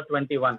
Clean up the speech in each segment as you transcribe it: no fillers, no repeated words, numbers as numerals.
21,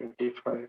25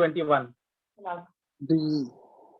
21।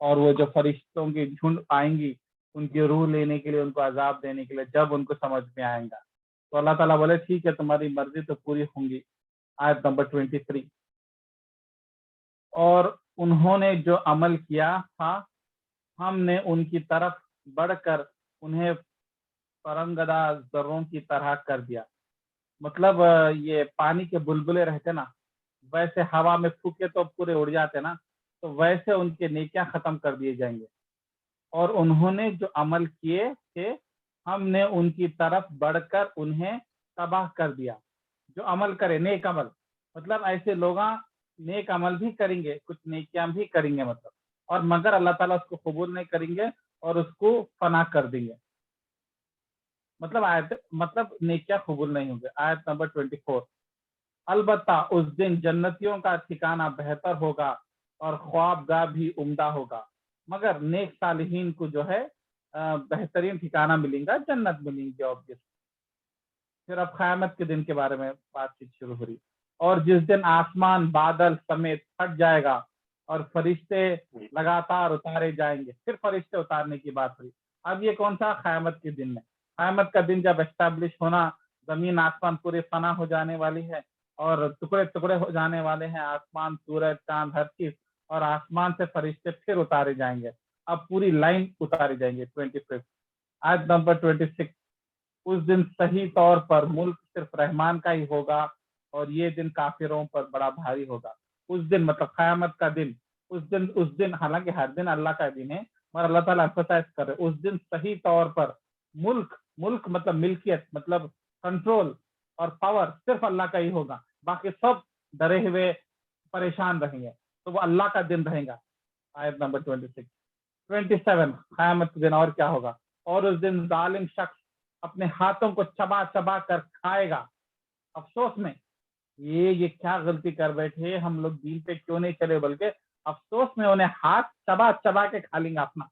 اور وہ جو فرشتوں کی جھنڈ آئیں گی ان کی روح لینے کے لیے، ان کو عذاب دینے کے لیے، جب ان کو سمجھ میں آئے گا تو اللہ تعالیٰ بولے ٹھیک ہے تمہاری مرضی تو پوری ہوں گی. آیت نمبر 23. اور انہوں نے جو عمل کیا تھا ہم نے ان کی طرف بڑھ کر انہیں پرنگدہ ذروں کی طرح کر دیا. مطلب یہ پانی کے بلبلے رہتے نا، ویسے ہوا میں پھونکے تو پورے اڑ جاتے نا، تو ویسے ان کے نیکیاں ختم کر دیے جائیں گے. اور انہوں نے جو عمل کیے تھے ہم نے ان کی طرف بڑھ کر انہیں تباہ کر دیا. جو عمل کرے نیک عمل، مطلب ایسے لوگ نیک عمل بھی کریں گے، کچھ نیکیاں بھی کریں گے، مطلب اور مگر اللہ تعالیٰ اس کو قبول نہیں کریں گے اور اس کو فنا کر دیں گے. مطلب نیکیاں قبول نہیں ہوں گے. آیت نمبر 24. البتہ اس دن جنتیوں کا ٹھکانہ بہتر ہوگا اور خواب گاہ بھی عمدہ ہوگا، مگر نیک صالحین کو جو ہے بہترین ٹھکانہ ملیں گا، جنت ملیں گی obvious. پھر اب قیامت کے دن کے بارے میں بات چیت شروع ہو رہی. اور جس دن آسمان بادل سمیت پھٹ جائے گا اور فرشتے لگاتار اتارے جائیں گے. پھر فرشتے اتارنے کی بات ہوئی. اب یہ کون سا؟ قیامت کے دن میں. قیامت کا دن جب اسٹیبلش ہونا، زمین آسمان پورے فنا ہو جانے والی ہے اور ٹکڑے ٹکڑے ہو جانے والے ہیں، آسمان، سورج، چاند، ہر چیز، اور آسمان سے فرشتے پھر اتارے جائیں گے. اب پوری لائن اتارے جائیں گے. 25. آیت نمبر 26. اس دن صحیح طور پر ملک صرف رحمان کا ہی ہوگا اور یہ دن کافروں پر بڑا بھاری ہوگا. اس دن مطلب قیامت کا دن. اس دن حالانکہ ہر دن اللہ کا دن ہے، مگر اللہ تعالیٰ ایمفسائز کر رہے اس دن صحیح طور پر ملک مطلب ملکیت، مطلب کنٹرول اور پاور صرف اللہ کا ہی ہوگا. باقی سب ڈرے ہوئے پریشان رہیں گے، تو وہ اللہ کا دن رہے گا. آیت نمبر 26. 27. قیامت کے دن اور کیا ہوگا؟ اور اس دن ظالم شخص اپنے ہاتھوں کو چبا چبا کر کھائے گا افسوس میں. یہ کیا غلطی کر بیٹھے ہم لوگ، دین پہ کیوں نہیں چلے، بلکہ افسوس میں انہیں ہاتھ چبا چبا کے کھا لیں گا اپنا.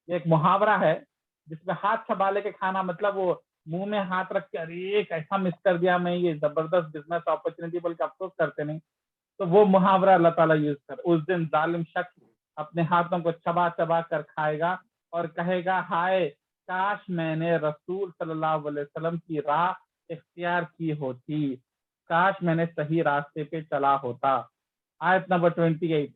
ایک محاورہ ہے جس میں ہاتھ چبا لے کے کھانا، مطلب وہ منہ میں ہاتھ رکھ کے ارے کیسا مس کر دیا میں، یہ زبردست بزنس اپرچونٹی، بلکہ افسوس کرتے نہیں. تو وہ محاورہ اللہ تعالیٰ یوز کر. اس دن ظالم شخص اپنے ہاتھوں کو چبا چبا کر کھائے گا اور کہے گا ہائے کاش میں نے رسول صلی اللہ علیہ وسلم کی راہ اختیار کی ہوتی، کاش میں نے صحیح راستے پہ چلا ہوتا. آیت نمبر 28.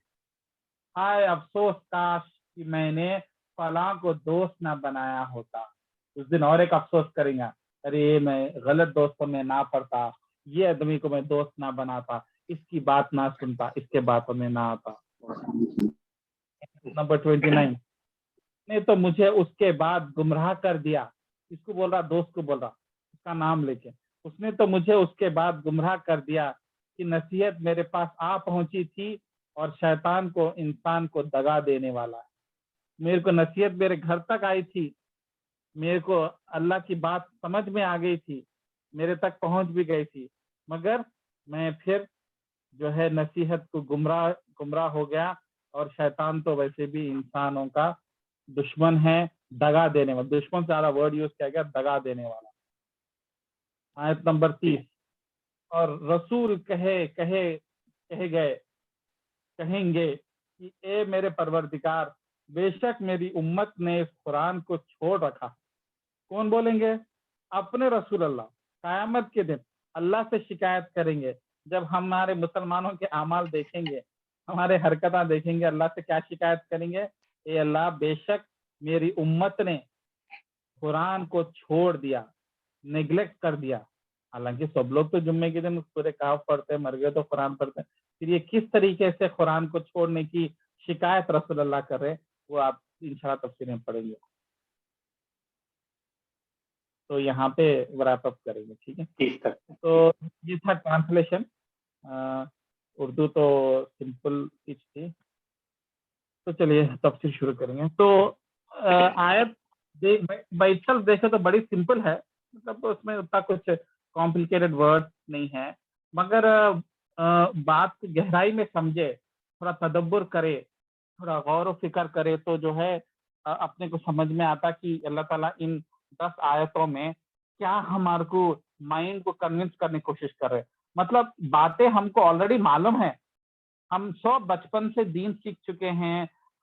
ہائے افسوس کاش کہ میں نے فلاں کو دوست نہ بنایا ہوتا. اس دن اور ایک افسوس کریں گا، ارے میں غلط دوستوں میں نہ پڑتا، یہ آدمی کو میں دوست نہ بناتا، اس کی بات نہ سنتا، اس کے باتوں میں نہ آتا. نمبر 29. نے تو مجھے اس کے بعد گمراہ کر دیا. اس کو بول رہا، دوست کو بول رہا، اس کا نام لے کے. اس نے تو مجھے اس کے بعد گمراہ کر دیا کہ نصیحت میرے پاس آ پہنچی تھی اور شیطان کو انسان کو دگا دینے والا ہے. میرے کو نصیحت میرے گھر تک آئی تھی، میرے کو اللہ کی بات سمجھ میں آ گئی تھی، میرے تک پہنچ بھی گئی تھی، مگر میں پھر جو ہے نصیحت کو گمراہ ہو گیا. اور شیطان تو ویسے بھی انسانوں کا دشمن ہے، دگا دینے والا. دشمن سے زیادہ ورڈ یوز کیا گیا، دگا دینے والا. آیت نمبر 30. اور رسول کہیں گے کہ اے میرے پروردگار، بے شک میری امت نے اس قرآن کو چھوڑ رکھا. کون بولیں گے؟ اپنے رسول اللہ. قیامت کے دن اللہ سے شکایت کریں گے. جب ہمارے مسلمانوں کے اعمال دیکھیں گے، ہمارے حرکتیں دیکھیں گے، اللہ سے کیا شکایت کریں گے؟ اے اللہ بے شک میری امت نے قرآن کو چھوڑ دیا، نیگلیکٹ کر دیا. حالانکہ سب لوگ تو جمعے کے دن سورہ کہف پڑھتے، مر گئے تو قرآن پڑھتے. پھر یہ کس طریقے سے قرآن کو چھوڑنے کی شکایت رسول اللہ کر رہے، وہ آپ انشاءاللہ تفسیر میں پڑھیں گے. تو یہاں پہ ریپ اپ کریں گے، ٹھیک ہے. تو یہ تھا ٹرانسلیشن. اردو تو سمپل تھی، تو چلیے تفسیر شروع کریں گے. تو آیت بیٹھل دیکھے تو بڑی سمپل ہے، مطلب اس میں اتنا کچھ کمپلیکیٹڈ ورڈ نہیں ہے، مگر بات کی گہرائی میں سمجھے، تھوڑا تدبر کرے، تھوڑا غور و فکر کرے تو جو ہے اپنے کو سمجھ میں آتا کہ اللہ تعالیٰ ان 10 آیتوں میں کیا ہمارے کو مائنڈ کو کنونس کرنے کی کوشش کر رہے. مطلب باتیں ہم کو آلریڈی معلوم ہے، ہم سب بچپن سے دین سیکھ چکے ہیں،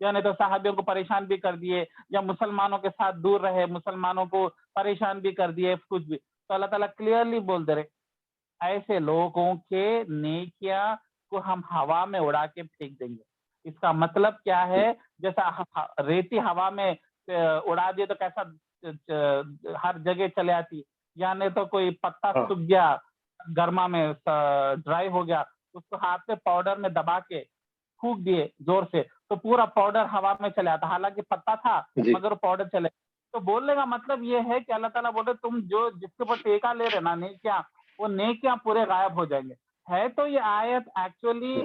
یا نہیں تو صحابیوں کو پریشان بھی کر دیے, یا مسلمانوں کے ساتھ دور رہے, مسلمانوں کو پریشان بھی کر دیے, کچھ بھی. تو اللہ تعالیٰ کلیئرلی بول دے رہے ایسے لوگوں کے نیکیاں کو ہم ہوا میں اڑا کے پھینک دیں گے. اس کا مطلب کیا ہے؟ جیسا ریتی ہوا میں اڑا دیے تو کیسا ہر جگہ چلے آتی, یعنی تو کوئی پتا سوکھ گیا گرما میں ڈرائی ہو گیا, اس کو ہاتھ سے پاؤڈر میں دبا کے پھونک دیے زور سے تو پورا پاؤڈر ہوا میں چلے آتا, حالانکہ پتا تھا مگر پاؤڈر چلے. تو بولنے کا مطلب یہ ہے کہ اللہ تعالیٰ بول رہے تم جو جس کے اوپر ٹیکا لے رہے نا نیکیاں, وہ نیکیاں پورے غائب ہو جائیں گے. ہے تو یہ آیت ایکچولی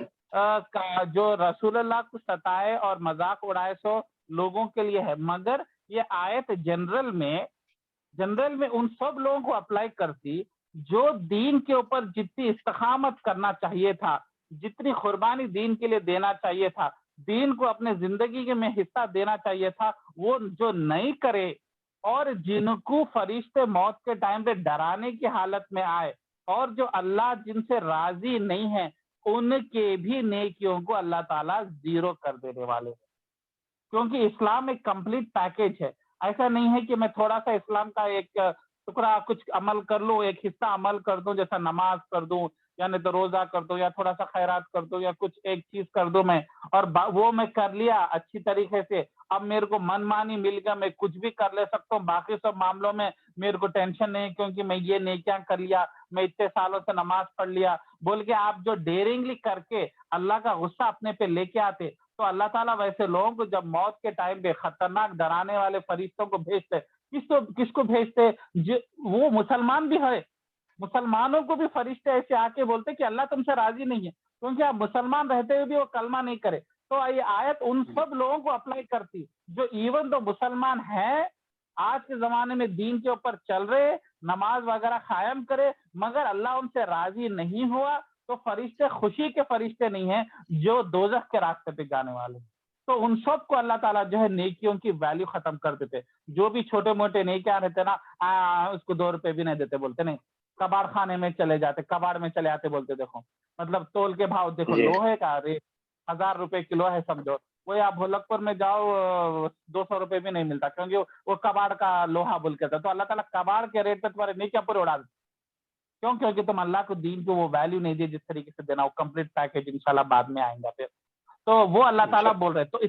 جو رسول اللہ کو ستائے اور مذاق اڑائے سو لوگوں کے لیے ہے, مگر یہ آیت جنرل میں ان سب لوگوں کو اپلائی کرتی جو دین کے اوپر جتنی استقامت کرنا چاہیے تھا, جتنی قربانی دین کے لیے دینا چاہیے تھا, دین کو اپنے زندگی میں حصہ دینا چاہیے تھا, وہ جو نہیں کرے, اور جن کو فرشتے موت کے ٹائم پہ ڈرانے کی حالت میں آئے, اور جو اللہ جن سے راضی نہیں ہے ان کے بھی نیکیوں کو اللہ تعالیٰ زیرو کر دینے والے ہیں. کیونکہ اسلام ایک کمپلیٹ پیکیج ہے. ایسا نہیں ہے کہ میں تھوڑا سا اسلام کا ایک ٹکڑا کچھ عمل کر لوں, ایک حصہ عمل کر دوں, جیسا نماز کر دوں یا نہیں تو روزہ کر دوں یا تھوڑا سا خیرات کر دوں یا کچھ ایک چیز کر دوں میں, اور وہ میں کر لیا اچھی طریقے سے, اب میرے کو من مانی مل گیا, میں کچھ بھی کر لے سکتا ہوں, باقی سب معاملوں میں میرے کو ٹینشن نہیں کیونکہ میں یہ نیکیاں کر لیا, میں اتنے سالوں سے نماز پڑھ لیا بول کے آپ جو ڈیرنگلی کر کے اللہ کا غصہ اپنے پہ لے کے آتے, تو اللہ تعالیٰ ویسے لوگوں کو جب موت کے ٹائم پہ خطرناک ڈرانے والے فرشتوں کو بھیجتے, کس کو بھیجتے؟ وہ مسلمان بھی ہے, مسلمانوں کو بھی فرشتے ایسے آ کے بولتے کہ اللہ تم سے راضی نہیں ہے, کیونکہ آپ مسلمان رہتے ہوئے بھی وہ کلمہ نہیں کرے. تو یہ آیت ان سب لوگوں کو اپلائی کرتی جو ایون تو مسلمان ہیں, آج کے زمانے میں دین کے اوپر چل رہے, نماز وغیرہ قائم کرے, مگر اللہ ان سے راضی نہیں ہوا, تو فرشتے خوشی کے فرشتے نہیں ہیں جو دوزخ کے راستے پہ جانے والے ہیں. تو ان سب کو اللہ تعالیٰ جو ہے نیکیوں کی ویلیو ختم کر دیتے. جو بھی چھوٹے موٹے نیکیاں رہتے نا, اس کو 2 روپے بھی نہیں دیتے, بولتے نہیں, کباڑ خانے میں چلے جاتے, کباڑ میں چلے آتے, بولتے دیکھو مطلب تول کے بھاؤ دیکھو, لوہے کا ریٹ 1000 روپے کلو ہے سمجھو, وہ آپ بھولک پور میں جاؤ 200 روپے بھی نہیں ملتا, کیونکہ وہ کباڑ کا لوہا بول کے تھا. تو اللہ تعالیٰ کباڑ کے ریٹ پہ تمہارے نیکیاں پورے اڑا دیتے. کیوں؟ کیونکہ تم اللہ کو دین کو وہ ویلیو نہیں دی جس طریقے سے دینا, وہ کمپلیٹ پیکیج انشاءاللہ بعد میں آئیں گا پھر. تو وہ اللہ تعالیٰ بول رہے. تو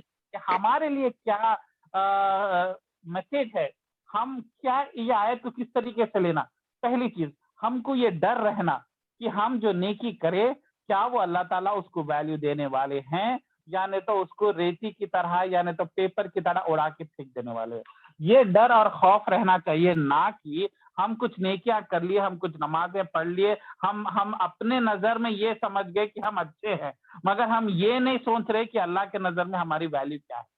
ہمارے لیے کیا میسج ہے, ہم کیا یہ آیت کو کس طریقے سے لینا؟ پہلی چیز ہم کو یہ ڈر رہنا کہ ہم جو نیکی کرے کیا وہ اللہ تعالیٰ اس کو ویلیو دینے والے ہیں, یا نہیں تو اس کو ریتی کی طرح یا نہیں تو پیپر کی طرح اڑا کے پھینک دینے والے. یہ ڈر اور خوف رہنا چاہیے, نہ کہ ہم کچھ نیکیاں کر لیے, ہم کچھ نمازیں پڑھ لیے, ہم اپنے نظر میں یہ سمجھ گئے کہ ہم اچھے ہیں, مگر ہم یہ نہیں سوچ رہے کہ اللہ کے نظر میں ہماری ویلیو کیا ہے.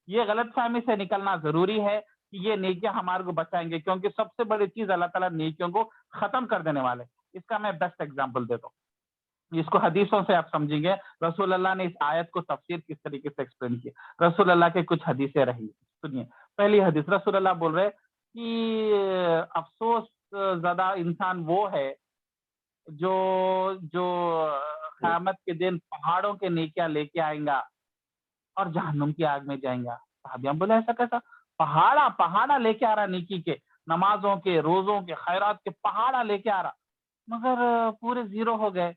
یہ غلط فہمی سے نکلنا ضروری ہے کہ یہ نیکیاں ہمارے کو بچائیں گے, کیونکہ سب سے بڑی چیز اللہ تعالیٰ نیکیوں کو ختم کر دینے والے. اس کا میں بیسٹ ایگزامپل دیتا ہوں, اس کو حدیثوں سے آپ سمجھیں گے. رسول اللہ نے اس آیت کو تفسیر کس طریقے سے ایکسپلین کی. رسول اللہ کے کچھ حدیثیں رہی, سنیے. پہلی حدیث, رسول اللہ بول رہے کہ افسوس زدہ انسان وہ ہے جو قیامت کے دن پہاڑوں کے نیکیاں لے کے آئیں گا اور جہنم کی آگ میں جائیں گا. صحابیاں بولے ایسا کیسا؟ پہاڑا لے کے آ رہا نیکی کے, نمازوں کے, روزوں کے, خیرات کے پہاڑا لے کے آ رہا, مگر پورے زیرو ہو گئے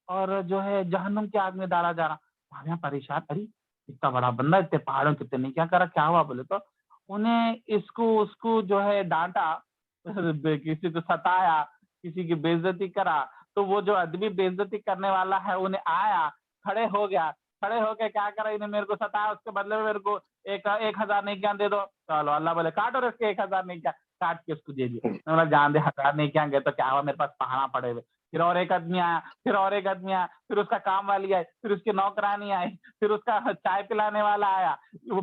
اور جو ہے جہنم کی آگ میں ڈالا جا رہا. صحابیاں پریشان, ارے اتنا بڑا بندہ اتنے پہاڑوں کے نہیں کیا کرا, کیا ہوا؟ بولے تو انہیں اس کو جو ہے ڈانٹا, کسی کو ستایا, کسی کی بے عزتی کرا. تو وہ جو ادبی بے عزتی کرنے والا ہے انہیں آیا, کھڑے ہو گیا, کھڑے ہو کے کیا کرا, انہیں میرے کو ستایا, اس کے بدلے میں میرے کو 1000 نیکیاں دے دو. چلو اللہ بولے کاٹو اس کے 1000 نیکیاں, کاٹ کے اس کو دے دیے. جان دے 1000 نیکیاں گئے تو کیا ہوا, میرے پاس پہاڑا پڑے ہوئے. پھر اور ایک آدمی آیا, پھر اور ایک آدمی آیا, پھر اس کا کام والی آئی, پھر اس کی نوکرانی آئی, پھر اس کا چائے پلانے والا آیا,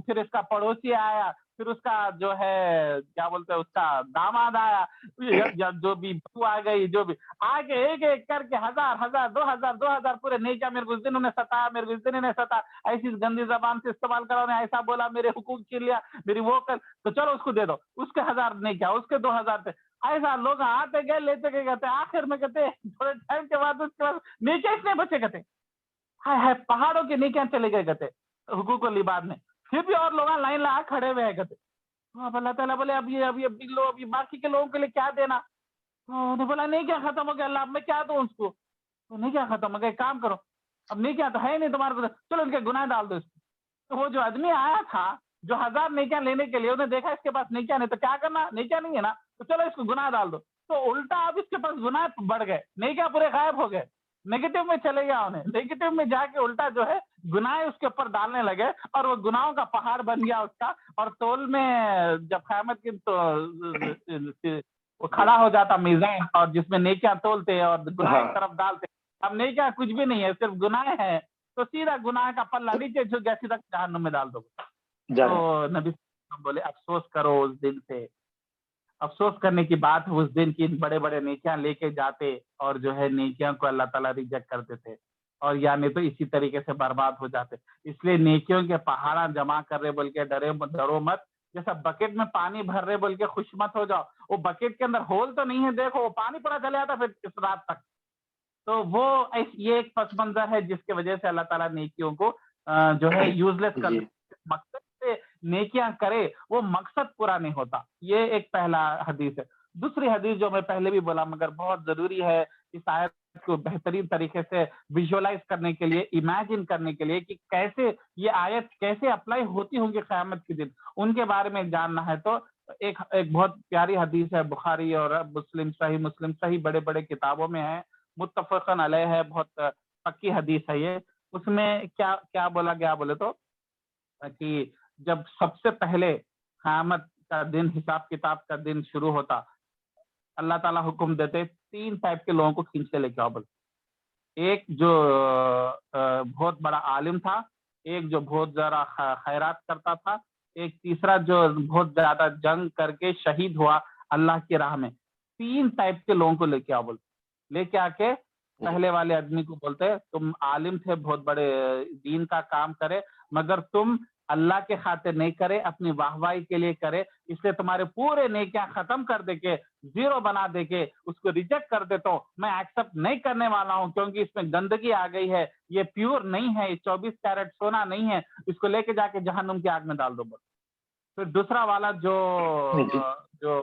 پھر اس کا پڑوسی آیا, پھر اس کا جو ہے کیا بولتے ہیں اس کا داماد آیا, جو بھی بہو آ گئی, جو بھی آگے ایک ایک کر کے 1000 2000 پورے نیکیاں. میرے کو اس دن انہیں ستایا, میرے کو اس دن انہیں ستایا, ایسی گندی زبان سے استعمال کرا, انہیں ایسا بولا, میرے حقوق چھین لیا, میری وہ کر, تو چلو اس کو دے دو, اس کے 1000 نیکیاں, اس کے 2000 پہ. ایسا لوگ آتے گئے لیتے گئے, کہتے آخر میں کہتے تھوڑے ٹائم کے بعد اس کے بعد نیکیاں اس میں بچے, کہتے ہائے ہائے پہاڑوں کی نیکیاں چلے گئے, کہتے حقوق و لباد میں. پھر بھی اور لوگ لائن لگا کھڑے ہوئے ہیں کہتے. تو اب اللہ تعالیٰ بولے اب یہ باقی کے لوگوں کے لیے کیا دینا. تو انہوں نے بولا نہیں کیا ختم ہو گیا اللہ اب میں کیا دوں اس کو. تو نہیں کیا ختم ہو گیا ایک کام کرو اب نہیں کیا تو ہے نہیں تمہارے پاس چلو ان کے گناہ ڈال دو اس کو. تو وہ جو آدمی آیا تھا جو 1000 نیکیاں لینے کے لیے انہیں دیکھا اس کے پاس نیکیاں نہیں تو کیا کرنا نیکیاں نہیں ہے نا تو چلو اس کو گناہ ڈال دو. تو الٹا اب اس کے پاس گناہ بڑھ گئے نیکیاں پورے غائب ہو گئے نیگیٹو میں چلے گیا انہیں نیگیٹو میں جا کے الٹا جو ہے گناہ اس کے اوپر ڈالنے لگے اور وہ گناہوں کا پہاڑ بن گیا اس کا. اور تول میں جب قیامت کی تو وہ کھڑا ہو جاتا میزان اور جس میں نیکیاں تولتے اور گناہ ایک طرف ڈالتے. اب نیکیاں کچھ بھی نہیں ہے صرف گناہ ہے تو سیدھا گناہ کا پلہ نیچے جھک گیا سیدھا جہنم میں ڈال دو. تو نبی بولے افسوس کرو اس دن سے افسوس کرنے کی بات ہے اس دن کی بڑے بڑے نیکیاں لے کے جاتے اور جو ہے نیکیاں کو اللہ تعالیٰ ریجیکٹ کرتے تھے اور یعنی تو اسی طریقے سے برباد ہو جاتے. اس لیے نیکیوں کے پہاڑا جمع کر رہے بول کے ڈرو مت. جیسا بکیٹ میں پانی بھر رہے بول کے خوش مت ہو جاؤ. وہ بکیٹ کے اندر ہول تو نہیں ہے دیکھو وہ پانی پورا چلے آتا پھر اس رات تک. تو وہ یہ ایک پس منظر ہے جس کی وجہ سے اللہ تعالیٰ نیکیوں کو جو ہے یوز لیس کر مقصد سے نیکیاں کرے وہ مقصد پورا نہیں ہوتا. یہ ایک پہلا حدیث ہے. دوسری حدیث جو میں پہلے بھی بولا مگر بہت ضروری ہے اس آیت کو بہترین طریقے سے ویژولائز کرنے کے لیے امیجن کرنے کے لیے کہ کیسے یہ آیت کیسے اپلائی ہوتی ہوں گی قیامت کے دن ان کے بارے میں جاننا ہے. تو ایک بہت پیاری حدیث ہے بخاری اور مسلم صحیح بڑے بڑے کتابوں میں ہے متفقن علیہ ہے بہت پکی حدیث ہے. یہ اس میں کیا بولا گیا بولے تو کہ جب سب سے پہلے قیامت کا دن حساب کتاب کا دن شروع ہوتا اللہ تعالیٰ حکم دیتے 3 ٹائپ کے لوگوں کو کھینچ کے لے کے آؤ بول. ایک جو بہت بڑا عالم تھا ایک جو بہت زیادہ خیرات کرتا تھا ایک تیسرا جو بہت زیادہ جنگ کر کے شہید ہوا اللہ کی راہ میں. 3 ٹائپ کے لوگوں کو لے کے آؤ بول. لے کے آ کے پہلے والے آدمی کو بولتے تم عالم تھے بہت بڑے دین کا کام کرے مگر تم اللہ کے خاطر نہیں کرے اپنی واہوائی کے لیے کرے اس لیے تمہارے پورے نیکیاں ختم کر دے کے زیرو بنا دے کے اس کو ریجیکٹ کر دیتا ہوں میں ایکسپٹ نہیں کرنے والا ہوں کیونکہ اس میں گندگی آ گئی ہے یہ پیور نہیں ہے یہ 24 کیرٹ سونا نہیں ہے اس کو لے کے جا کے جہنم کی آگ میں ڈال دو. پھر دوسرا والا جو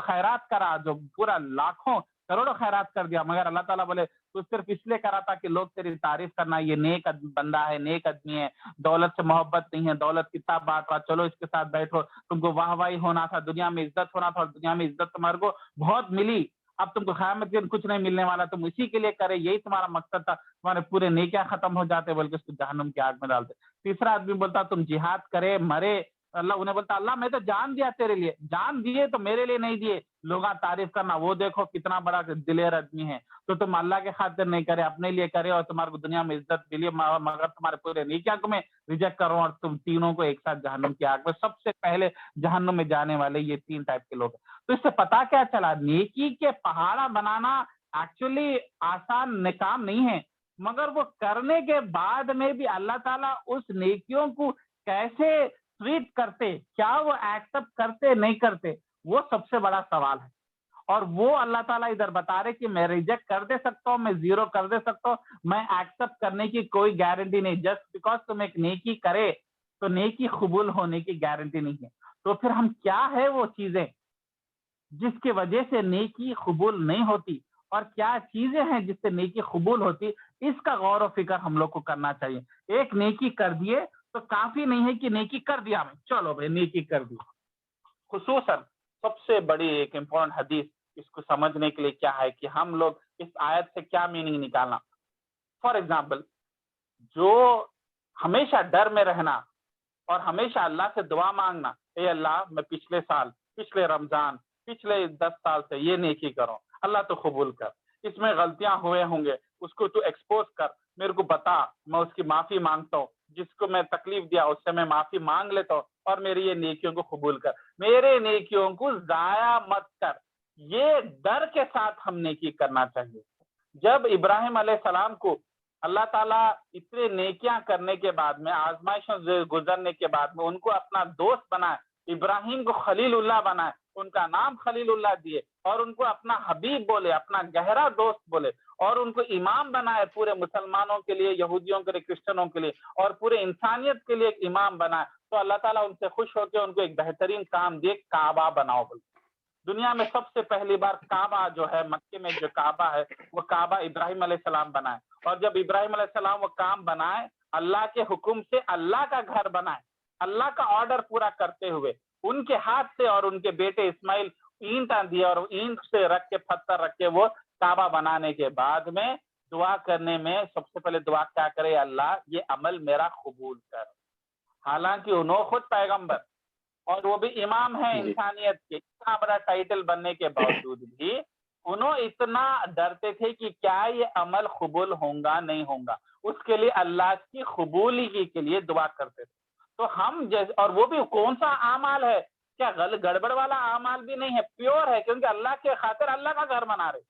خیرات کرا جو پورا لاکھوں کروڑوں خیرات کر دیا مگر اللہ تعالیٰ بولے تو صرف اس لیے کرا تھا کہ لوگ تیری تعریف کرنا یہ نیک بندہ ہے نیک آدمی ہے دولت سے محبت نہیں ہے دولت کتنا بات رہا چلو اس کے ساتھ بیٹھو تم کو واہ واہی ہونا تھا دنیا میں عزت ہونا تھا اور دنیا میں عزت تمہارے کو بہت ملی اب تم کو قیامت کے دن کچھ نہیں ملنے والا تم اسی کے لیے کرے یہی تمہارا مقصد تھا تمہارے پورے نیکیاں ختم ہو جاتے بلکہ اس کو جہنم کی آگ میں ڈالتے. تیسرا آدمی بولتا تم جہاد کرے مرے اللہ انہیں بولتا اللہ میں تو جان دیا تیرے لیے جان دیے تو میرے لیے نہیں دیے لوگ تعریف کرنا وہ دیکھو کتنا بڑا دلیر آدمی ہے تو تم اللہ کے خاطر نہیں کرے اپنے لیے کرے اور تمہارے کو دنیا میں عزت ملی مگر تمہارے پورے نیکیاں کو میں ریجیکٹ کروں اور تم تینوں کو ایک ساتھ جہنم کی آگ میں سب سے پہلے جہنم میں جانے والے یہ 3 ٹائپ کے لوگ ہیں. تو اس سے پتا کیا چلا نیکی کے پہاڑا بنانا ایکچولی آسان کام نہیں ہے مگر وہ کرنے کے بعد میں بھی اللہ تعالیٰ اس نیکیوں کو کیسے ٹریٹ کرتے کیا وہ ایکسپٹ کرتے نہیں کرتے وہ سب سے بڑا سوال ہے. اور وہ اللہ تعالیٰ ادھر بتا رہے کہ میں ریجیکٹ کر دے سکتا ہوں میں زیرو کر دے سکتا ہوں میں ایکسپٹ کرنے کی کوئی گارنٹی نہیں جسٹ بیکاز تم ایک نیکی کرے تو نیکی قبول ہونے کی گارنٹی نہیں ہے. تو پھر ہم کیا ہے وہ چیزیں جس کی وجہ سے نیکی قبول نہیں ہوتی اور کیا چیزیں ہیں جس سے نیکی قبول ہوتی اس کا غور و فکر ہم لوگ کو کرنا چاہیے. ایک نیکی کر دیے تو کافی نہیں ہے کہ نیکی کر دیا میں چلو بھائی نیکی کر دی. خصوصاً سب سے بڑی ایک امپورٹنٹ حدیث اس کو سمجھنے کے لیے کیا ہے کہ ہم لوگ اس آیت سے کیا میننگ نکالنا. فار ایگزامپل جو ہمیشہ ڈر میں رہنا اور ہمیشہ اللہ سے دعا مانگنا اے اللہ میں پچھلے سال پچھلے رمضان پچھلے 10 سال سے یہ نیکی کروں اللہ تو قبول کر اس میں غلطیاں ہوئے ہوں گے اس کو تو ایکسپوز کر میرے کو بتا میں اس کی معافی مانگتا ہوں جس کو میں تکلیف دیا اس سے میں معافی مانگ لیتا ہوں اور میری یہ نیکیوں کو قبول کر میرے نیکیوں کو ضائع مت کر. یہ ڈر کے ساتھ ہم نیکی کرنا چاہیے. جب ابراہیم علیہ السلام کو اللہ تعالیٰ اتنے نیکیاں کرنے کے بعد میں آزمائشوں سے گزرنے کے بعد میں ان کو اپنا دوست بنائے ابراہیم کو خلیل اللہ بنائے ان کا نام خلیل اللہ دیے اور ان کو اپنا حبیب بولے اپنا گہرا دوست بولے اور ان کو امام بنائے پورے مسلمانوں کے لیے یہودیوں کے لیے کرسچنوں کے لیے اور پورے انسانیت کے لیے ایک امام بنائے تو اللہ تعالیٰ ان سے خوش ہو کے ان کو ایک بہترین کام دے, کعبہ بناؤ بول. دنیا میں سب سے پہلی بار کعبہ جو ہے, مکے میں جو کعبہ ہے وہ کعبہ ابراہیم علیہ السلام بنائے. اور جب ابراہیم علیہ السلام وہ کام بنائے, اللہ کے حکم سے اللہ کا گھر بنائے, اللہ کا آرڈر پورا کرتے ہوئے ان کے ہاتھ سے, اور ان کے بیٹے اسماعیل اینٹ دیے اور اینٹ سے رکھ کے پتھر رکھ کے وہ کعبہ بنانے کے بعد میں دعا کرنے میں سب سے پہلے دعا کیا کرے, اللہ یہ عمل میرا قبول کر. حالانکہ انہوں خود پیغمبر اور وہ بھی امام ہے انسانیت کے, اتنا بڑا ٹائٹل بننے کے باوجود بھی انہوں اتنا ڈرتے تھے کہ کیا یہ عمل قبول ہوگا نہیں ہوگا, اس کے لیے اللہ کی قبولی کے لیے دعا کرتے تھے. تو ہم جیسے, اور وہ بھی کون سا اعمال ہے, کیا گڑبڑ والا اعمال بھی نہیں ہے, پیور ہے, کیونکہ اللہ کے خاطر اللہ کا گھر بنا رہے.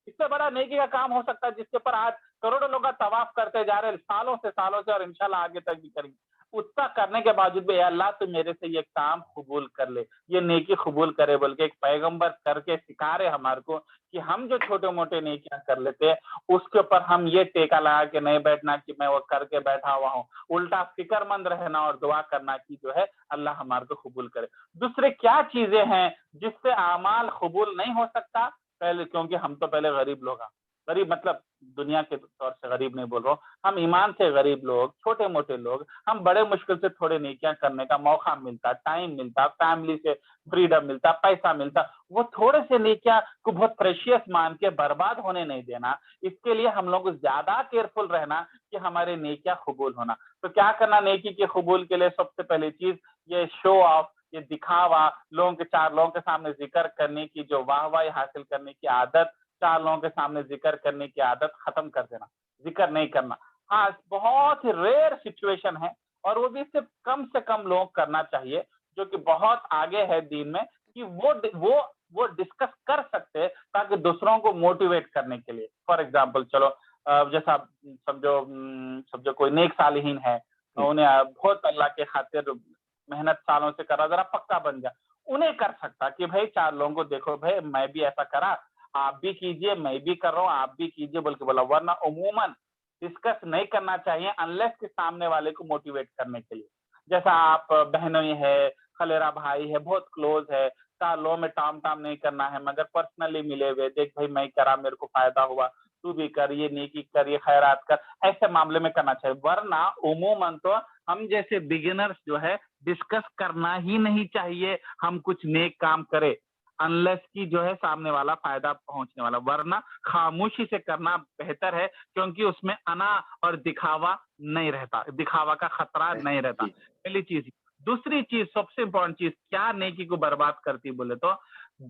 اس سے بڑا نیکی کا کام ہو سکتا ہے جس کے اوپر آج کروڑوں لوگ طواف کرتے جا رہے سالوں سے, اور انشاءاللہ آگے تک بھی کریں گے. اتنا کرنے کے باوجود بھی, اے اللہ تو میرے سے یہ کام قبول کر لے, یہ نیکی قبول کرے بول کے ایک پیغمبر کر کے سکھا رہے ہمارے کو کہ ہم جو چھوٹے موٹے نیکیاں کر لیتے ہیں اس کے اوپر ہم یہ ٹیکا لگا کے نہیں بیٹھنا کہ میں وہ کر کے بیٹھا ہوا ہوں, الٹا فکر مند رہنا اور دعا کرنا کہ جو ہے اللہ ہمارے کو قبول کرے. دوسرے کیا چیزیں ہیں جس سے اعمال قبول نہیں ہو سکتا؟ پہلے, کیونکہ ہم تو پہلے غریب لوگ ہیں, غریب مطلب دنیا کے طور سے غریب نہیں بول رہا ہوں, ہم ایمان سے غریب لوگ, چھوٹے موٹے لوگ, ہم بڑے مشکل سے تھوڑے نیکیاں کرنے کا موقع ملتا, ٹائم ملتا, فیملی سے فریڈم ملتا, پیسہ ملتا, وہ تھوڑے سے نیکیاں کو بہت پریشیس مان کے برباد ہونے نہیں دینا. اس کے لیے ہم لوگ زیادہ کیئرفل رہنا کہ ہمارے نیکیاں قبول ہونا. تو کیا کرنا نیکی کے قبول کے لیے؟ سب سے پہلی چیز یہ شو آف, یہ دکھاوا, لوگوں کے چار لوگوں کے سامنے ذکر کرنے کی جو واہ واہ حاصل کرنے کی عادت, چار لوگوں کے سامنے ذکر کرنے کی عادت ختم کر دینا, ذکر نہیں کرنا. ہاں بہت ہی ریئر سچویشن ہے, اور وہ بھی صرف کم سے کم لوگ کرنا چاہیے جو کہ بہت آگے ہے دین میں, کہ وہ ڈسکس کر سکتے تاکہ دوسروں کو موٹیویٹ کرنے کے لیے. فار ایگزامپل چلو جیسا سمجھو کوئی نیک صالحین ہے, انہیں بہت اللہ کے خاطر محنت سالوں سے کرا, ذرا پکا بن جا, انہیں کر سکتا کہ بھائی چار لوگوں کو دیکھو بھائی میں بھی ایسا کرا, آپ بھی کیجئے, میں بھی کر رہا ہوں, آپ بھی کیجئے بول کے بولا. ورنہ عموماً ڈسکس نہیں کرنا چاہیے انلیس کے سامنے والے کو موٹیویٹ کرنے کے لیے. جیسا آپ بہنوئی ہے, خلیرا بھائی ہے, بہت کلوز ہے, لو میں ٹام نہیں کرنا ہے, مگر پرسنلی ملے ہوئے, دیکھ بھائی میں کرا, میرے کو فائدہ ہوا, تو بھی کر, یہ نیکی کر, یہ خیرات کر, ایسے معاملے میں کرنا چاہیے. ورنہ عموماً تو ہم جیسے بگنرز جو ہے ڈسکس کرنا ہی نہیں چاہیے ہم کچھ نیک کام کرے, انلیس کی جو ہے سامنے والا فائدہ پہنچنے والا. ورنہ خاموشی سے کرنا بہتر ہے, کیونکہ اس میں انا اور دکھاوا نہیں رہتا, دکھاوا کا خطرہ نہیں رہتا. پہلی چیز. دوسری چیز, سب سے امپورٹنٹ چیز کیا نیکی کو برباد کرتی بولے تو,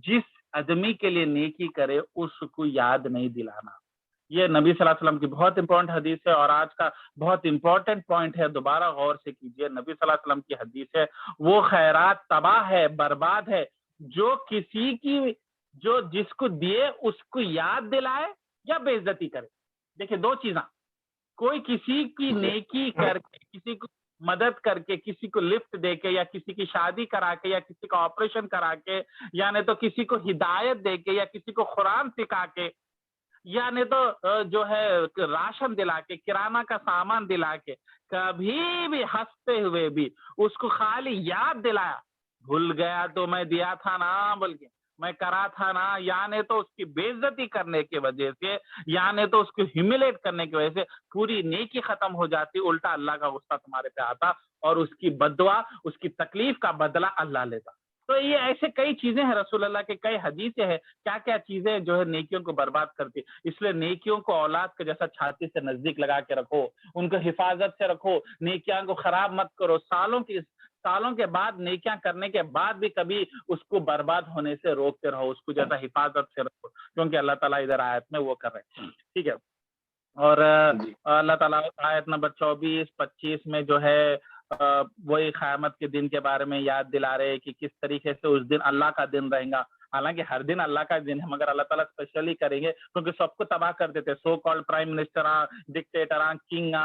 جس آدمی کے لیے نیکی کرے اس کو یاد نہیں دلانا. یہ نبی صلی اللہ علیہ وسلم کی بہت امپورٹنٹ حدیث ہے, اور آج کا بہت امپورٹنٹ پوائنٹ ہے, دوبارہ غور سے کیجئے. نبی صلی اللہ علیہ وسلم کی حدیث ہے, وہ خیرات تباہ ہے, برباد ہے جو کسی کی, جو جس کو دیے اس کو یاد دلائے یا بے عزتی کرے. دیکھیں دو چیزاں, کوئی کسی کی نیکی کر کے, کسی کو مدد کر کے, کسی کو لفٹ دے کے, یا کسی کی شادی کرا کے, یا کسی کا آپریشن کرا کے, یعنی تو کسی کو ہدایت دے کے, یا کسی کو قرآن سکھا کے, یعنی تو جو ہے راشن دلا کے, کرانہ کا سامان دلا کے, کبھی بھی ہنستے ہوئے بھی اس کو خالی یاد دلایا, بھول گیا تو میں دیا تھا نا بول کے, میں کرا تھا نا, یعنی تو اس کی بے عزتی کرنے کی وجہ سے, یعنی تو اس کو ہیوملیٹ کرنے کی وجہ سے پوری نیکی ختم ہو جاتی. الٹا اللہ کا غصہ تمہارے پہ آتا, اور اس کی بددعا, اس کی تکلیف کا بدلہ اللہ لیتا. تو یہ ایسے کئی چیزیں ہیں, رسول اللہ کے کئی حدیثیں ہیں, کیا کیا چیزیں جو ہے نیکیوں کو برباد کرتی. اس لیے نیکیوں کو اولاد کے جیسا چھاتی سے نزدیک لگا کے رکھو, ان کو حفاظت سے رکھو, نیکیاں کو خراب مت کرو. سالوں کے بعد نیکیاں کرنے کے بعد بھی کبھی اس کو برباد ہونے سے روکتے رہو, اس کو جیسا حفاظت سے رکھو, کیونکہ اللہ تعالیٰ ادھر آیت میں وہ کر رہے ہیں. ٹھیک ہے. اور اللہ تعالیٰ آیت نمبر 24-25 میں جو ہے وہی قیامت کے دن کے بارے میں یاد دلا رہے کہ کس طریقے سے اس دن اللہ کا دن رہے گا, حالانکہ ہر دن اللہ کا دن ہے مگر اللہ تعالیٰ اسپیشلی کریں گے کیونکہ سب کو تباہ کر دیتے so called prime minister dictator king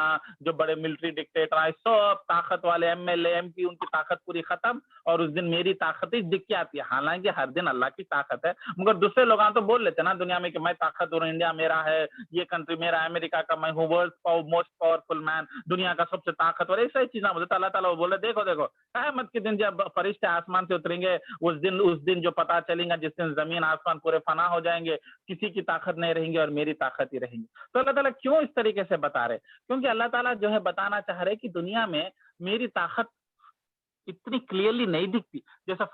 جو بڑے ملٹری ڈکٹیٹر سب طاقت والے M L A M P ان کی طاقت پوری ختم اور اس دن میری طاقت ہی دکھ کے آتی ہے حالانکہ ہر دن اللہ کی طاقت ہے مگر دوسرے لوگ تو بول لیتے نا دنیا میں کہ میں طاقت ہوں انڈیا میرا ہے یہ کنٹری میرا امریکہ کا میں ہوں ورلڈ موسٹ پاورفل مین دنیا کا سب سے طاقتور ایسا چیزیں بولتے اللہ تعالیٰ بولے دیکھو دیکھو قیامت کے دن جب فرشتے آسمان سے اتریں گے اس دن جو پتا چلیں گا جس دن زمین آسمان پورے فنا ہو جائیں گے کسی کی طاقت نہیں رہیں گی اور میری طاقت ہی رہیں گی تو اللہ تعالیٰ کیوں اس طریقے سے بتا رہے کیونکہ اللہ تعالیٰ جو ہے بتانا چاہ رہے کہ دنیا میں میری طاقت اتنی کلیئرلی نہیں دکھتی جیسا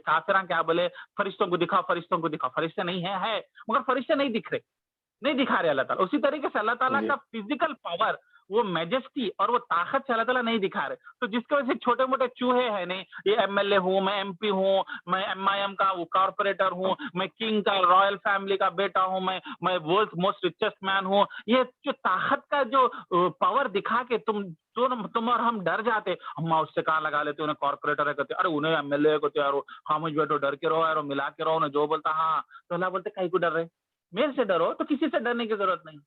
کافراں کیا بولے فرشتوں کو دکھاؤ فرشتے نہیں ہے مگر فرشتے نہیں دکھ رہے نہیں دکھا رہے اللہ تعالیٰ اسی طریقے سے اللہ تعالیٰ کا فزیکل پاور وہ میجسٹی اور وہ طاقت سے اللہ تعالیٰ نہیں دکھا رہے تو جس کی وجہ سے چھوٹے موٹے چوہے ہیں نہیں یہ ایم ایل اے ہوں میں ایم پی ہوں میں ایم آئی ایم کا کارپوریٹر ہوں میں کنگ کا رائل فیملی کا بیٹا ہوں میں ورلڈ موسٹ ریچسٹ مین ہوں یہ جو طاقت کا جو پاور دکھا کے تم اور ہم ڈر جاتے ہم اس سے کہاں لگا لیتے انہیں کارپوریٹر کہتے ارے انہیں ایم ایل اے کہتے یار خاموش بیٹھو ڈر کے رہو یار ملا کے رہو انہیں جو بولتا ہاں تو اللہ بولتے کہیں کو ڈر رہے میرے سے ڈرو تو کسی سے ڈرنے کی ضرورت نہیں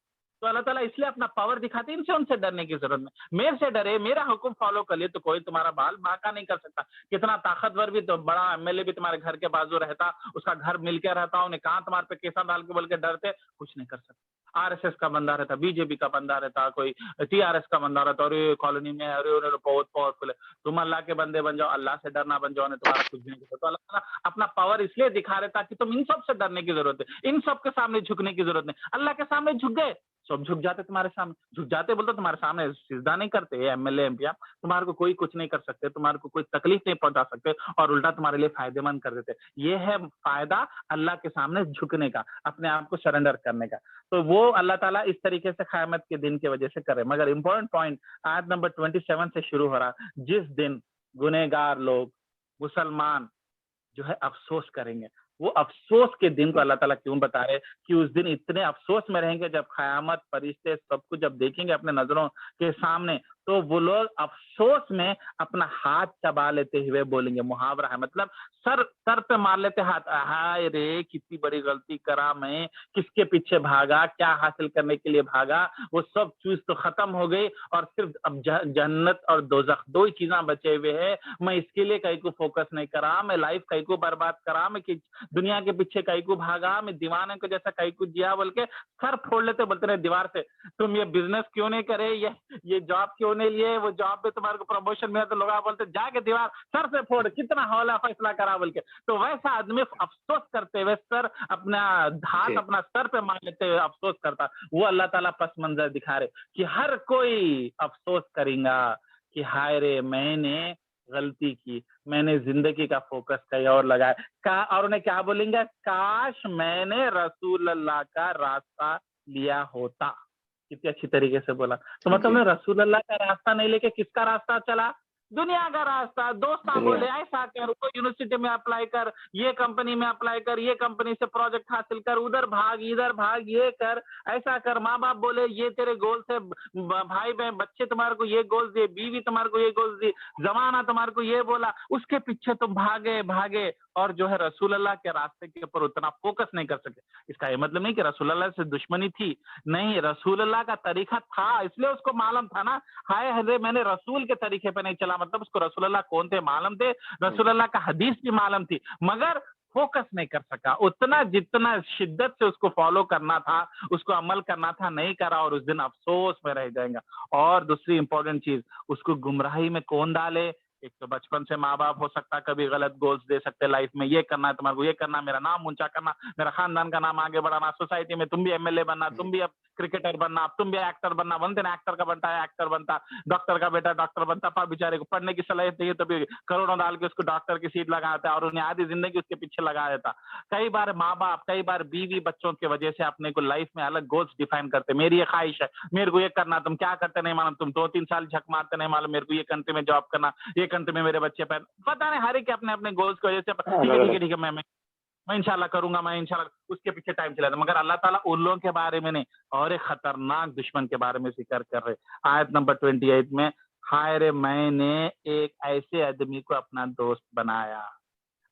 تو اللہ تعالیٰ اس لیے اپنا پاور دکھاتے ان سے ڈرنے کی ضرورت نہیں میرے سے ڈرے میرا حکم فالو کر لیے تو کوئی تمہارا بال باقا نہیں کر سکتا کتنا طاقتور بھی تو بڑا ایم ایل اے بھی تمہارے گھر کے بازو رہتا اس کا گھر مل کے رہتا انہیں کہاں تمہارے پہ کیسا ڈال کے بول کے ڈرتے کچھ نہیں کر سکتا آر ایس ایس کا بندہ رہتا بی جے پی کا بندہ رہتا کوئی ٹی آر ایس کا بندہ رہتا اور کالونی میں بہت پاورفل ہے تم اللہ کے بندے بن جاؤ اللہ سے ڈرنا بن جاؤ تمہارا کچھ نہیں کرتا تو اللہ تعالیٰ اپنا پاور اس لیے دکھا رہے تاکہ تم ان سب سے ڈرنے کی ضرورت ہے ان سب کے سامنے جھکنے کی ضرورت نہیں اللہ کے سامنے جھک گئے سب جھک جاتے تمہارے سامنے جھک جاتے بولتے تمہارے سامنے سجدہ نہیں کرتے M L A M P تمہارے کو کوئی کچھ نہیں کر سکتے تمہارے کو کوئی تکلیف نہیں پہنچا سکتے اور الٹا تمہارے لیے فائدے مند کر دیتے یہ ہے فائدہ اللہ کے سامنے جھکنے کا اپنے آپ کو سرنڈر کرنے کا تو وہ اللہ تعالیٰ اس طریقے سے قیامت کے دن کی وجہ سے کرے مگر امپورٹنٹ پوائنٹ آیت نمبر 27 سے شروع ہو رہا جس دن گنہگار لوگ مسلمان جو ہے افسوس کریں گے وہ افسوس کے دن کو اللہ تعالیٰ کیوں بتا رہے کہ اس دن اتنے افسوس میں رہیں گے جب قیامت فرشتے سب کو جب دیکھیں گے اپنے نظروں کے سامنے تو وہ لوگ افسوس میں اپنا ہاتھ چبا لیتے ہوئے بولیں گے محاورہ ہے مطلب سر پہ مار لیتے ہاتھ ہائے رے کتنی بڑی غلطی کرا میں کس کے پیچھے بھاگا کیا حاصل کرنے کے لیے بھاگا وہ سب چیز تو ختم ہو گئی اور صرف اب جنت اور دوزخ دو ہی چیزاں بچے ہوئے ہیں میں اس کے لیے کہیں کو فوکس نہیں کرا میں لائف کہیں کو برباد کرا میں دنیا کے پیچھے کہیں کو بھاگا میں دیوانے کو جیسا کہیں کو جیا بول کے سر پھوڑ لیتے بولتے رہے دیوار سے تم یہ بزنس کیوں نہیں کرے یہ جاب کیوں نہیں لیے وہ جاب پہ تمہارے کو پروموشن ملا تو لوگ بولتے جا کے دیوار سر سے پھوڑ کتنا حوالہ فیصلہ کرا بول کے تو ویسا آدمی افسوس کرتے ہوئے سر اپنا ہاتھ اپنا سر پہ مار لیتے ہوئے افسوس کرتا وہ اللہ تعالیٰ پس منظر دکھا رہے کہ ہر کوئی افسوس کریں گا کہ ہائے رے میں نے غلطی کی میں نے زندگی کا فوکس کہیں اور لگایا اور انہیں کیا بولیں گے کاش میں نے رسول اللہ کا راستہ لیا ہوتا کتنی اچھی طریقے سے بولا تو مطلب میں رسول اللہ کا راستہ نہیں لے کے کس کا راستہ چلا دنیا کا راستہ دوست بولے ایسا کر وہ یونیورسٹی میں اپلائی کر یہ کمپنی میں اپلائی کر یہ کمپنی سے پروجیکٹ حاصل کر ادھر بھاگ ادھر بھاگ یہ کر ایسا کر ماں باپ بولے یہ تیرے گولز ہے بھائی بہن بچے تمہارے کو یہ گولز دیے بیوی تمہارے کو یہ گولز دی زمانہ تمہارے کو یہ بولا اس کے پیچھے تم بھاگے اور جو ہے رسول اللہ کے راستے کے اوپر اتنا فوکس نہیں کر سکے اس کا یہ مطلب نہیں کہ رسول اللہ سے دشمنی تھی نہیں رسول اللہ کا طریقہ تھا اس لیے اس کو معلوم تھا نا ہائے حضرت میں نے رسول کے طریقے پہ نہیں چلا مطلب اس کو رسول اللہ کون تھے معلوم تھے رسول اللہ کا حدیث بھی معلوم تھی مگر فوکس نہیں کر سکا اتنا جتنا شدت سے اس کو فالو کرنا تھا اس کو عمل کرنا تھا نہیں کرا اور اس دن افسوس میں رہ جائیں گا اور دوسری امپورٹنٹ چیز اس کو گمراہی میں کون ڈالے ایک تو بچپن سے ماں باپ ہو سکتا کبھی غلط گولز دے سکتے لائف میں یہ کرنا ہے تمہارے کو یہ کرنا میرا نام اونچا کرنا میرا خاندان کا نام آگے بڑھانا سوسائٹی میں تم بھی ایم ایل اے بننا تم بھی اب کرکٹر بننا اب تم بھی ایکٹر بننا بنتے نا ایکٹر کا بنتا ہے ایکٹر بنتا ڈاکٹر کا بیٹا ڈاکٹر بنتا پر بیچارے کو پڑھنے کی صلاحیت نہیں ہے تبھی کروڑوں ڈال کے اس کو ڈاکٹر کی سیٹ لگا دیتا ہے اور انہیں آدھی زندگی اس کے پیچھے لگا دیتا کئی بار ماں باپ کئی بار بیوی بچوں کی وجہ سے اپنے کو لائف میں الگ گولز ڈیفائن کرتے میری یہ خواہش ہے میرے کو یہ کرنا تم کیا کرتے نہیں معلوم تم 2-3 سال جھک مارتے نہیں معلوم میرے کو یہ کنٹری میں جاب کرنا یہ کنٹری میں میرے بچے پتا نہیں ہر ایک اپنے اپنے گولز کی وجہ سے ٹھیک ہے میں انشاءاللہ کروں گا میں انشاءاللہ اس کے پیچھے ٹائم چلا تھا مگر اللہ تعالیٰ ان لوگوں کے بارے میں نہیں اور ایک خطرناک دشمن کے بارے میں ذکر کر رہے آیت نمبر 28 میں ہائے رے میں نے ایک ایسے آدمی کو اپنا دوست بنایا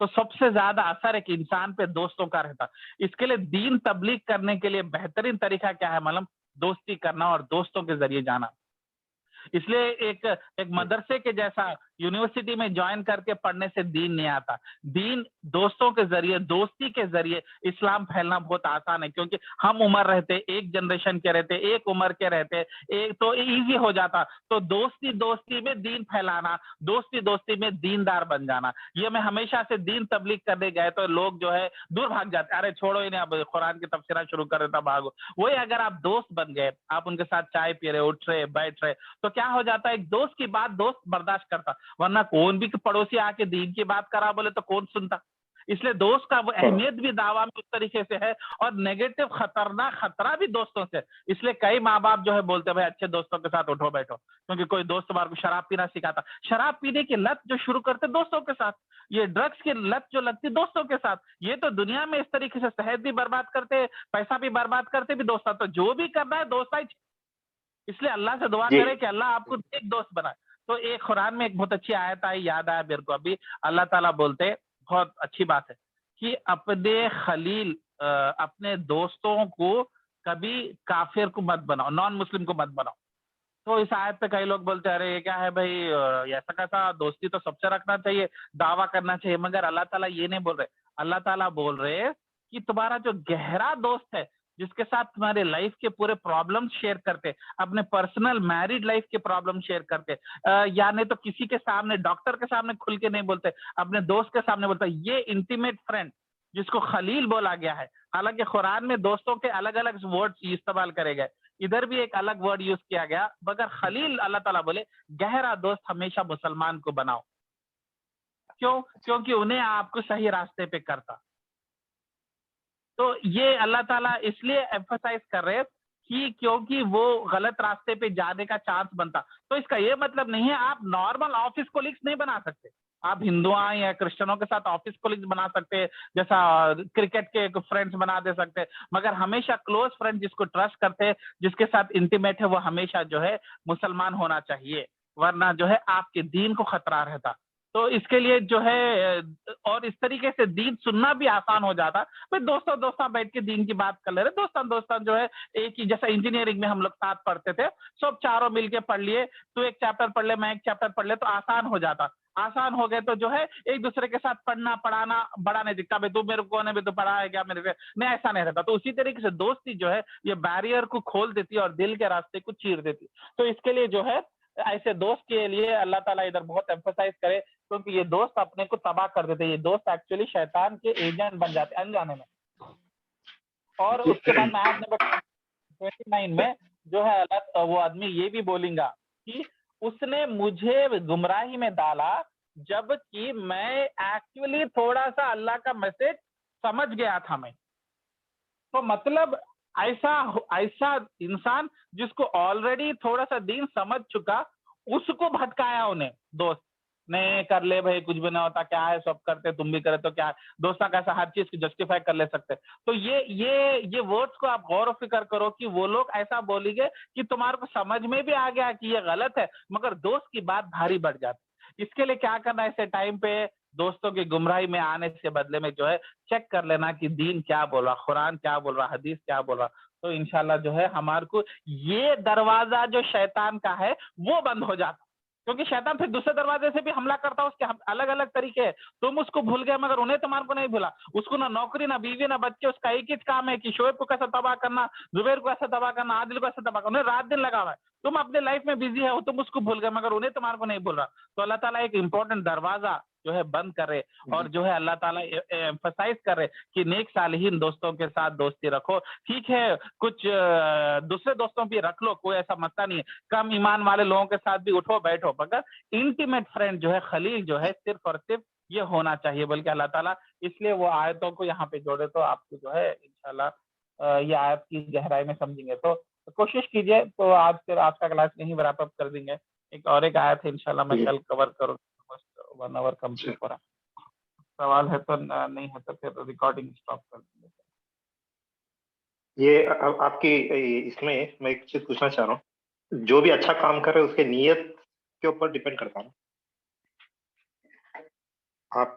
تو سب سے زیادہ اثر ایک انسان پہ دوستوں کا رہتا. اس کے لیے دین تبلیغ کرنے کے لیے بہترین طریقہ کیا ہے معلوم؟ دوستی کرنا اور دوستوں کے ذریعے جانا. اس لیے ایک مدرسے کے جیسا یونیورسٹی میں جوائن کر کے پڑھنے سے دین نہیں آتا. دین دوستوں کے ذریعے، دوستی کے ذریعے اسلام پھیلنا بہت آسان ہے، کیونکہ ہم عمر رہتے، ایک جنریشن کے رہتے، ایک عمر کے رہتے، ایک تو ایزی ہو جاتا. تو دوستی میں دین پھیلانا، دوستی میں دیندار بن جانا. یہ میں ہمیشہ سے دین تبلیغ کرنے گئے تو لوگ جو ہے دور بھاگ جاتے، ارے چھوڑو انہیں، اب قرآن کی تفسیرات شروع کر دیتا، بھاگو. وہی اگر آپ دوست بن گئے، آپ ان کے ساتھ چائے پی رہے، اٹھ رہے، بیٹھ رہے، تو کیا ہو جاتا ہے، ایک دوست کی بات دوست برداشت کرتا، ورنہ کون بھی پڑوسی آ کے دین کی بات کرا بولے تو کون سنتا. اس لیے دوست کا وہ اہمیت بھی دعویٰ میں اس طریقے سے ہے، اور نیگیٹو خطرناک خطرہ بھی دوستوں سے. اس لیے کئی ماں باپ جو ہے بولتے بھائی اچھے دوستوں کے ساتھ اٹھو بیٹھو، کیونکہ کوئی دوست تمہارے کو شراب پینا سکھاتا. شراب پینے کی لت جو شروع کرتے دوستوں کے ساتھ، یہ ڈرگس کی لت جو لگتی دوستوں کے ساتھ، یہ تو دنیا میں اس طریقے سے صحت بھی برباد کرتے، پیسہ بھی برباد کرتے بھی دوست. تو جو بھی کرنا ہے دوست. اس لیے اللہ سے دعا کرے کہ اللہ آپ کو ایک دوست بنائے. تو ایک قرآن میں ایک بہت اچھی آیت آئی، یاد آیا میرے کو ابھی. اللہ تعالیٰ بولتے، بہت اچھی بات ہے، کہ اپنے خلیل، اپنے دوستوں کو کبھی کافر کو مت بناؤ، نان مسلم کو مت بناؤ. تو اس آیت پہ کئی لوگ بولتے ہیں ارے یہ کیا ہے بھائی، ایسا کیسا، دوستی تو سب سے رکھنا چاہیے، دعویٰ کرنا چاہیے. مگر اللہ تعالیٰ یہ نہیں بول رہے. اللہ تعالیٰ بول رہے کہ تمہارا جو گہرا دوست ہے، جس کے ساتھ تمہارے لائف کے پورے پرابلم شیئر کرتے، اپنے پرسنل میریڈ لائف کے پرابلم شیئر کرتے، یعنی تو کسی کے سامنے، ڈاکٹر کے سامنے کھل کے نہیں بولتے، اپنے دوست کے سامنے بولتے، یہ انٹیمیٹ فرینڈ جس کو خلیل بولا گیا ہے. حالانکہ قرآن میں دوستوں کے الگ الگ ورڈ استعمال کرے گئے، ادھر بھی ایک الگ ورڈ یوز کیا گیا، مگر خلیل اللہ تعالیٰ بولے گہرا دوست ہمیشہ مسلمان کو بناؤ. کیوں؟ کیونکہ انہیں آپ کو صحیح راستے پہ کرتا. تو یہ اللہ تعالیٰ اس لیے ایمفسائز کر رہے کہ کیونکہ وہ غلط راستے پہ جانے کا چانس بنتا. تو اس کا یہ مطلب نہیں ہے آپ نارمل آفس کولیگس نہیں بنا سکتے. آپ ہندوؤں یا کرسچنوں کے ساتھ آفس کولیگس بنا سکتے، جیسا کرکٹ کے فرینڈس بنا دے سکتے، مگر ہمیشہ کلوز فرینڈ جس کو ٹرسٹ کرتے، جس کے ساتھ انٹیمیٹ ہے، وہ ہمیشہ جو ہے مسلمان ہونا چاہیے، ورنہ جو ہے آپ کے دین کو خطرہ رہتا. تو اس کے لیے جو ہے، اور اس طریقے سے دین سننا بھی آسان ہو جاتا. بھائی دوستاں بیٹھ کے دین کی بات کر لے رہے، دوستاں جو ہے ایک ہی، جیسا انجینئرنگ میں ہم لوگ ساتھ پڑھتے تھے، سب چاروں مل کے پڑھ لیے، تو ایک چیپٹر پڑھ لے، میں ایک چیپٹر پڑھ لے، تو آسان ہو جاتا. آسان ہو گئے تو جو ہے ایک دوسرے کے ساتھ پڑھنا پڑھانا بڑا نہیں دکھتا، بھائی تو میرے کو نے بھی تو پڑھا ہے کیا میرے سے، نہیں ایسا نہیں رہتا. تو اسی طریقے سے دوستی جو ہے یہ بیریئر کو کھول دیتی اور دل کے راستے کو چیر دیتی. تو اس کے لیے جو ہے ایسے دوست کے لیے اللہ تعالیٰ ادھر بہت ایمفسائز کرے، کیونکہ یہ دوست اپنے کو تباہ کر دیتے، یہ دوست ایکچولی شیطان کے ایجنٹ بن جاتے انجانے میں. اور اس کے بعد میں آیت نمبر 29 میں جو ہے وہ آدمی یہ بھی بولیں گا کہ اس نے مجھے گمراہی میں ڈالا، جب کہ میں ایکچولی تھوڑا سا اللہ کا میسج سمجھ گیا تھا میں. تو مطلب ایسا انسان جس کو آلریڈی تھوڑا سا دین سمجھ چکا، اس کو بھٹکایا انہیں دوست، نہیں کر لے بھائی، کچھ بھی نہیں ہوتا، کیا ہے سب کرتے تم بھی کرے تو کیا ہے. دوستوں کیسا ہر چیز کو جسٹیفائی کر لے سکتے. تو یہ ورڈز کو آپ غور و فکر کرو کہ وہ لوگ ایسا بولیں گے کہ تمہارے کو سمجھ میں بھی آ گیا کہ یہ غلط ہے، مگر دوست کی بات بھاری بڑھ جاتی. اس کے لیے کیا کرنا ہے، ایسے ٹائم پہ دوستوں کی گمراہی میں آنے سے بدلے میں جو ہے چیک کر لینا کہ دین کیا بول رہا، قرآن کیا بول رہا، حدیث کیا بول رہا. تو انشاءاللہ جو ہے ہمارے کو یہ دروازہ جو شیطان کا ہے وہ بند ہو جاتا، کیونکہ شیطان پھر دوسرے دروازے سے بھی حملہ کرتا، اس کے الگ الگ طریقے ہیں. تم اس کو بھول گئے مگر انہیں تمہارے کو نہیں بھولا. اس کو نہ نوکری، نہ بیوی، نہ بچے، اس کا ایک ہی کام ہے کہ شعیب کو کیسا تباہ کرنا، زبیر کو کیسا تباہ کرنا، عادل کو کیسا تباہ کرنا. انہیں رات دن لگا ہوا ہے. تم اپنے لائف میں بزی ہے، تم اس کو بھول گئے مگر انہیں تمہارے کو نہیں بھول رہا. تو اللہ تعالیٰ ایک امپورٹنٹ دروازہ جو ہے بند کر رہے، اور جو ہے اللہ تعالیٰ ایمفسائز کر رہے کہ نیک صالحین دوستوں کے ساتھ دوستی رکھو. ٹھیک ہے کچھ دوسرے دوستوں بھی رکھ لو، کوئی ایسا مسئلہ نہیں ہے. کم ایمان والے لوگوں کے ساتھ بھی اٹھو بیٹھو، مگر انٹیمیٹ فرینڈ جو ہے، خلیل جو ہے، صرف اور صرف یہ ہونا چاہیے. بلکہ اللہ تعالیٰ اس لیے وہ آیتوں کو یہاں پہ جوڑے، تو آپ کو جو ہے انشاءاللہ یہ آیت کی گہرائی میں سمجھیں گے. تو کوشش کیجئے. تو آج کا کلاس یہیں ریپ اپ کر دیں گے. ایک آیت ہے انشاءاللہ میں کل کور کروں. 1 hour کمپلیٹ ہو رہا. سوال ہے تو نہیں ہے تو پھر ریکارڈنگ اسٹاپ کر دیں گے. یہ آپ کی اس میں ایک چیز پوچھنا چاہ رہا ہوں، جو بھی اچھا کام کر رہے اس کے نیت کے اوپر ڈیپینڈ کرتا ہوں. آپ